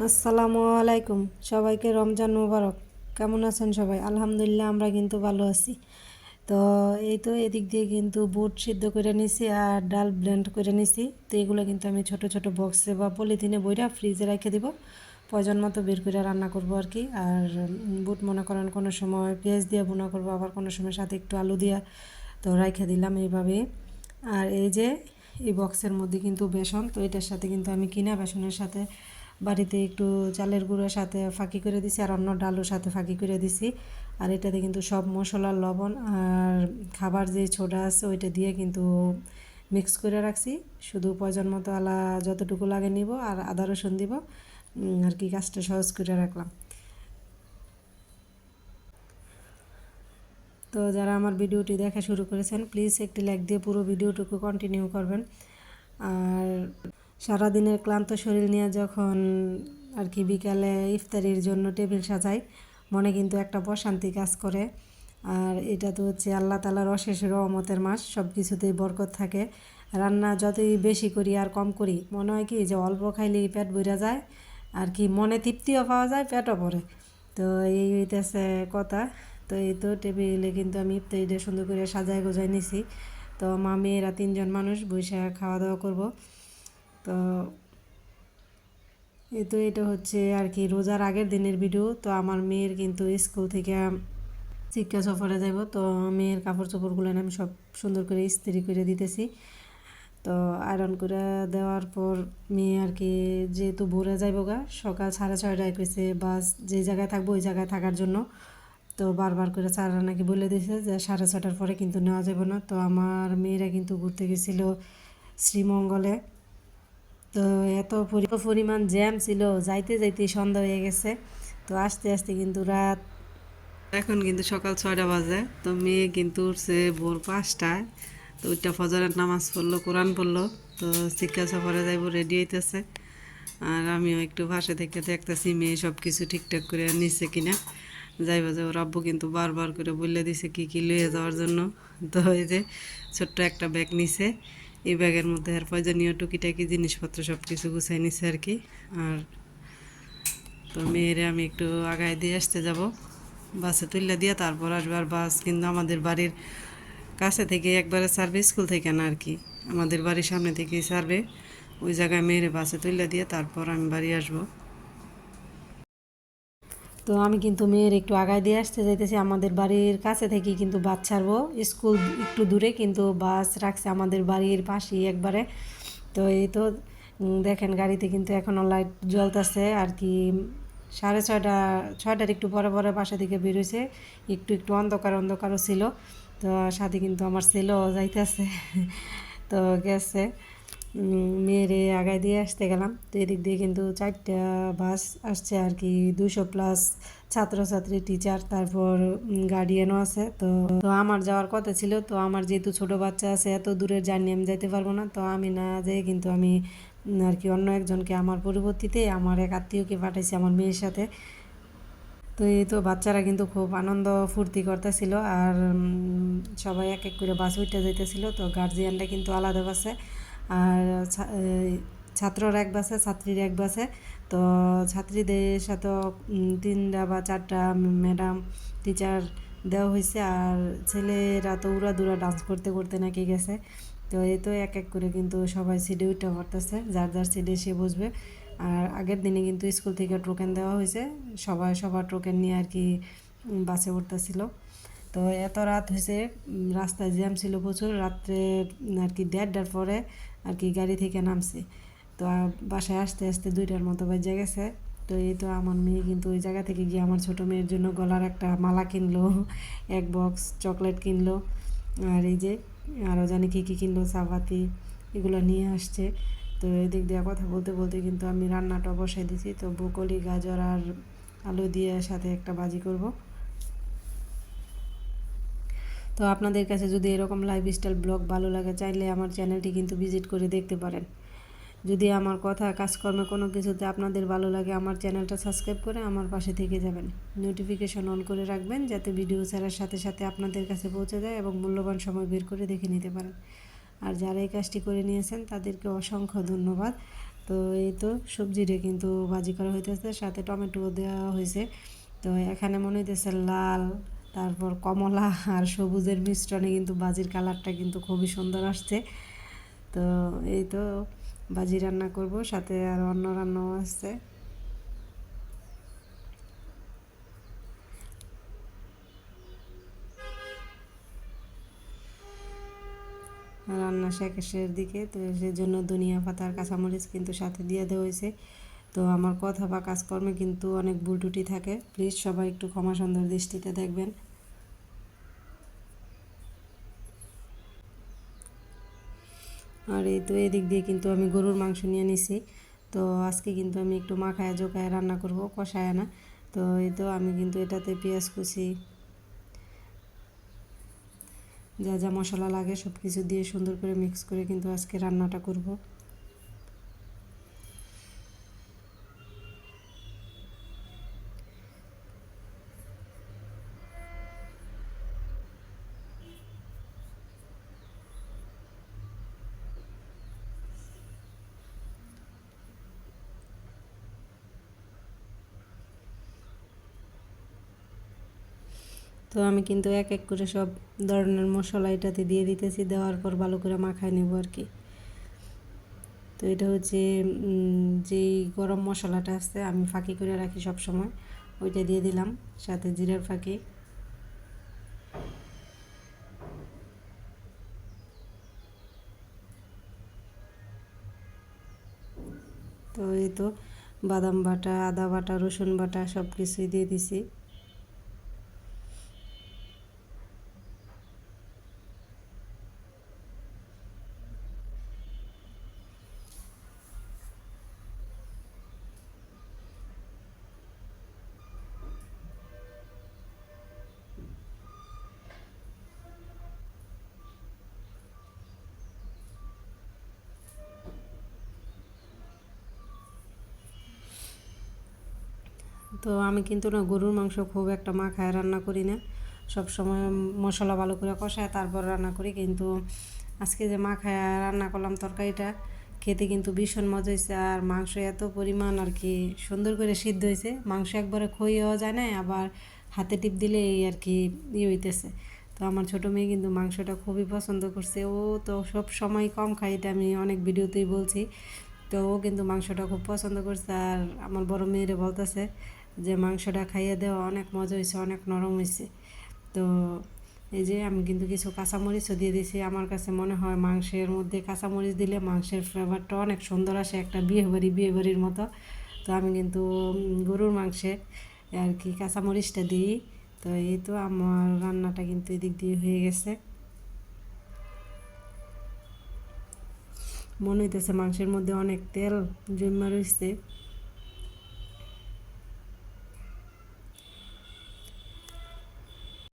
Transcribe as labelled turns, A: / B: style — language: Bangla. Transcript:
A: আসসালামু আলাইকুম, সবাইকে রমজান মোবারক। কেমন আছেন সবাই? আলহামদুলিল্লাহ, আমরা কিন্তু ভালো আছি। তো এই তো এদিক দিয়ে কিন্তু বুট সিদ্ধ করে নিছি আর ডাল ব্লেন্ড করে নিছি। তো এগুলো কিন্তু আমি ছোট ছোট বক্সে বা পলিথিনে বইরা ফ্রিজে রেখে দিব, প্রয়োজন মতো বের করে রান্না করব আর কি। আর বুট মনে করেন কোনো সময় পেঁয়াজ দিয়ে ভুনা করব, আবার কোনো সময় সাথে একটু আলু দিয়া তো রেখে দিলাম এইভাবে। আর এই যে এই বক্সের মধ্যে কিন্তু বেসন, তো এটার সাথে কিন্তু আমি কিনা বেসনের সাথে বাড়িতে একটু চালের গুঁড়োর সাথে ফাঁকি করে দিছি, আর অন্য ডালুর সাথে ফাঁকি করে দিছি। আর এটাতে কিন্তু সব মশলা, লবণ আর খাবার যে ছোটা আছে ওইটা দিয়ে কিন্তু মিক্স করে রাখছি। শুধু প্রয়োজন মতো আলা যতটুকু লাগে নিব, আর আদা রসুন দিব আর কি। কাজটা সহজ করে রাখলাম। তো যারা আমার ভিডিওটি দেখা শুরু করেছেন, প্লিজ একটি লাইক দিয়ে পুরো ভিডিওটুকু কন্টিনিউ করবেন। আর সারাদিনের ক্লান্ত শরীর নিয়ে যখন আর কি বিকালে ইফতারির জন্য টেবিল সাজাই, মনে কিন্তু একটা প্রশান্তি কাজ করে। আর এটা তো হচ্ছে আল্লাহ তাআলার অশেষ রহমতের মাস, সব কিছুতেই বরকত থাকে। রান্না যতই বেশি করি আর কম করি, মনে হয় কি যে অল্প খাইলেই পেট ভরে যায়, আর কি মনে তৃপ্তিও পাওয়া যায়, পেটও ভরে। তো এই হইতেছে কথা। তো এই তো টেবিলে কিন্তু আমি ইফতারিটা সুন্দর করে সাজায় গোজায় নিছি। তো মা মেয়েরা তিনজন মানুষ বসে খাওয়া দাওয়া করব। তো এই তো এটা হচ্ছে আর কি রোজার আগের দিনের ভিডিও। তো আমার মেয়ের কিন্তু স্কুল থেকে শিক্ষা সফরে যাব, তো মেয়ের কাপড় চোপড়গুলো আমি সব সুন্দর করে ইস্ত্রি করে দিতেছি। তো আয়রন করে দেওয়ার পর মেয়ে আর কি যেহেতু ভোরে যাইব গা, সকাল 6:30টায় কইছে বাস যে জায়গায় থাকবো ওই জায়গায় থাকার জন্য। তো বারবার করে স্যাররা নাকি বলে দিয়েছে যে 6:30টার পরে কিন্তু নেওয়া যাবে না। তো আমার মেয়েরা কিন্তু ঘুরতে গেছিলো শ্রীমঙ্গলে। তো এত পরিমাণ জ্যাম ছিল, যাইতে যাইতে সন্ধ্যা হয়ে গেছে। তো আস্তে আস্তে কিন্তু রাত, এখন কিন্তু সকাল 6টা বাজে। তো মেয়ে কিন্তু উঠছে ভোর 5টায়। তো ওইটা ফজরের নামাজ পড়লো, কোরআন পড়লো। তো শিক্ষা সফরে যাইব, রেডি হইতেছে। আর আমিও একটু পাশে থেকে দেখতেছি মেয়ে সব কিছু ঠিকঠাক করে নিচ্ছে কিনা। যাইব যে ওর আব্বু কিন্তু বারবার করে বলে দিছে কি কি লইয়ে যাওয়ার জন্য। তো এই যে ছোট্ট একটা ব্যাগ নিছে, এই ব্যাগের মধ্যে আর প্রয়োজনীয় টুকিটাকি জিনিসপত্র সব কিছু গুছাই নিছে আর কি। আর তো মেয়েরে আমি একটু আগায় দিয়ে আসতে যাব, বাসে তুললে দিয়ে তারপর আসবে। আর বাস কিন্তু আমাদের বাড়ির কাছে থেকে একবারে সার্ভে, স্কুল থেকে না আর কি, আমাদের বাড়ির সামনে থেকেই সার্ভে। ওই জায়গায় মেয়েরে বাসে তুললে দিয়ে তারপর আমি বাড়ি আসবো। তো আমি কিন্তু মেয়ের একটু আগায় দিয়ে আসতে যাইতেছি। আমাদের বাড়ির কাছে থেকে কিন্তু বাস ছাড়বো, স্কুল একটু দূরে, কিন্তু বাস রাখছে আমাদের বাড়ির পাশেই একবারে। তো এই তো দেখেন গাড়িতে কিন্তু এখনও লাইট জ্বলতেছে আর কি। 6:30, 6টার একটু পরে পরে বাসা থেকে বেরোইছে, একটু একটু অন্ধকার অন্ধকারও ছিল। তো সাথে কিন্তু আমার ছেলেও যাইতেছে। তো গেছে, মেয়েরে আগায় দিয়ে আসতে গেলাম। তো এদিক দিয়ে কিন্তু 4টা বাস আসছে আর কি, 200+ ছাত্রছাত্রী, টিচার, তারপর গার্ডিয়ানও আছে। তো তো আমার যাওয়ার কথা ছিল, তো আমার যেহেতু ছোট বাচ্চা আছে, এত দূরের জার্নি আমি যাইতে পারবো না। তো আমি না যেয়ে কিন্তু আমি আর কি অন্য একজনকে, আমার পরিবর্তিতে আমার এক আত্মীয়কে পাঠাইছি আমার মেয়ের সাথে। তো এই তো বাচ্চারা কিন্তু খুব আনন্দ ফুর্তি করতেছিল। আর সবাই এক এক করে বাস উঠতে যাইতেছিল। তো গার্জিয়ানরা কিন্তু আলাদা বাসে, আর ছাত্ররা এক বাসে, ছাত্রীরা এক বাসে। তো ছাত্রীদের সাথে 3টা বা 4টা ম্যাডাম, টিচার দেওয়া হয়েছে। আর ছেলেরা তো উড়াদুরা ডান্স করতে করতে নাকি গেছে। তো এই তো এক এক করে কিন্তু সবাই সিটে উঠে পড়তেছে, যার যার সিটে সে বসবে। আর আগের দিনে কিন্তু স্কুল থেকে টোকেন দেওয়া হয়েছে, সবাই সবার টোকেন নিয়ে আর কি বাসে উঠতেছিল। তো এত রাত হয়েছে, রাস্তায় জ্যাম ছিল প্রচুর। রাত্রে আর কি 1:30টার পরে আর কি গাড়ি থেকে নামছে। তো বাসায় আসতে আসতে 2টার মতো বাজে গেছে। তো এই তো আমার মেয়ে কিন্তু ওই জায়গা থেকে গিয়ে আমার ছোটো মেয়ের জন্য গলার একটা মালা কিনলো, এক বক্স চকলেট কিনলো, আর এই যে আরও জানি কী কী কিনলো, চাপাতি, এগুলো নিয়ে আসছে। তো এদিক দিয়ে কথা বলতে বলতে কিন্তু আমি রান্নাটা বসাই দিছি। তো ব্রোকলি, গাজর আর আলু দিয়ে সাথে একটা ভাজি করব। তো আপনাদের কাছে যদি এরকম লাইফস্টাইল ব্লগ ভালো লাগে, চাইলে আমার চ্যানেলটি কিন্তু ভিজিট করে দেখতে পারেন। যদি আমার কথা, কাজকর্মে কোনো কিছুতে আপনাদের ভালো লাগে, আমার চ্যানেলটা সাবস্ক্রাইব করে আমার পাশে থেকে যাবেন। নোটিফিকেশন অন করে রাখবেন, যাতে ভিডিও ছাড়ার সাথে সাথে আপনাদের কাছে পৌঁছে যায় এবং মূল্যবান সময় বের করে দেখে নিতে পারেন। আর যারা এই কাজটি করে নিয়েছেন তাদেরকে অসংখ্য ধন্যবাদ। তো তো এই তো সবজিটা কিন্তু ভাজি করা হইতেছে, সাথে টমেটো দেওয়া হয়েছে। তো এখানে মনে হইতেছে লাল, তারপর কমলা আর সবুজের মিশ্রণে কিন্তু ভাজির কালারটা কিন্তু খুবই সুন্দর আসছে। তো এই তো ভাজি রান্না করব, সাথে আর অন্য রান্নাও আছে। রান্না শেষের দিকে, তো সেজন্য ধনিয়া পাতা আর কাঁচামরিচ কিন্তু সাথে দিয়ে দেওয়া হয়েছে। তো আমার কথা বা কাজকর্মে কিন্তু অনেক ভুল ত্রুটি থাকে, প্লিজ সবাই একটু ক্ষমা সুন্দর দৃষ্টিতে দেখবেন। আর এই তো এদিক দিয়ে কিন্তু আমি গরুর মাংস নিয়ে নিছি। তো আজকে কিন্তু আমি একটু মাখায় জোকায় রান্না করব, কষায় না। তো এই তো আমি কিন্তু এটাতে পেঁয়াজ কুচি, যা যা মশলা লাগে সব কিছু দিয়ে সুন্দর করে মিক্স করে কিন্তু আজকে রান্নাটা করব। তো আমি কিন্তু এক এক করে সব ধরনের মশলা এটাতে দিয়ে দিতেছি, দেওয়ার পর ভালো করে মাখায় নেব আর কি। তো এটা হচ্ছে যেই গরম মশলাটা আছে আমি ফাঁকি করে রাখি সব সময়, ওইটা দিয়ে দিলাম, সাথে জিরার ফাঁকি। তো এই তো বাদাম বাটা, আদা বাটা, রসুন বাটা সব কিছুই দিয়ে দিছি। তো আমি কিন্তু না গরুর মাংস খুব একটা মাখায় রান্না করি না, সব সময় মশলা ভালো করে কষায় তারপর রান্না করি। কিন্তু আজকে যে মাখায় রান্না করলাম তরকারিটা, খেতে কিন্তু ভীষণ মজা হয়েছে। আর মাংস এত পরিমাণ আর কি সুন্দর করে সিদ্ধ হয়েছে, মাংস একবারে খইয়েও যায় না, আবার হাতে টিপ দিলে এই আর কি হইতেছে। তো আমার ছোটো মেয়ে কিন্তু মাংসটা খুবই পছন্দ করছে, ও তো সব সময় কম খায়, এটা আমি অনেক ভিডিওতেই বলছি। তো ও কিন্তু মাংসটা খুব পছন্দ করছে, আর আমার বড় মেয়েরে বলতেছে যে মাংসটা খাইয়ে দেওয়া অনেক মজা হয়েছে, অনেক নরম হয়েছে। তো এই যে আমি কিন্তু কিছু কাঁচামরিচও দিয়ে দিয়েছি, আমার কাছে মনে হয় মাংসের মধ্যে কাঁচামরিচ দিলে মাংসের ফ্লেভারটা অনেক সুন্দর আসে, একটা বিয়ে বাড়ির মতো। তো আমি কিন্তু গরুর মাংসে আর কি কাঁচামরিচটা দিই। তো এই তো আমার রান্নাটা কিন্তু এদিক দিয়ে হয়ে গেছে, মনে হইতেছে মাংসের মধ্যে অনেক তেল জমা রয়েছে।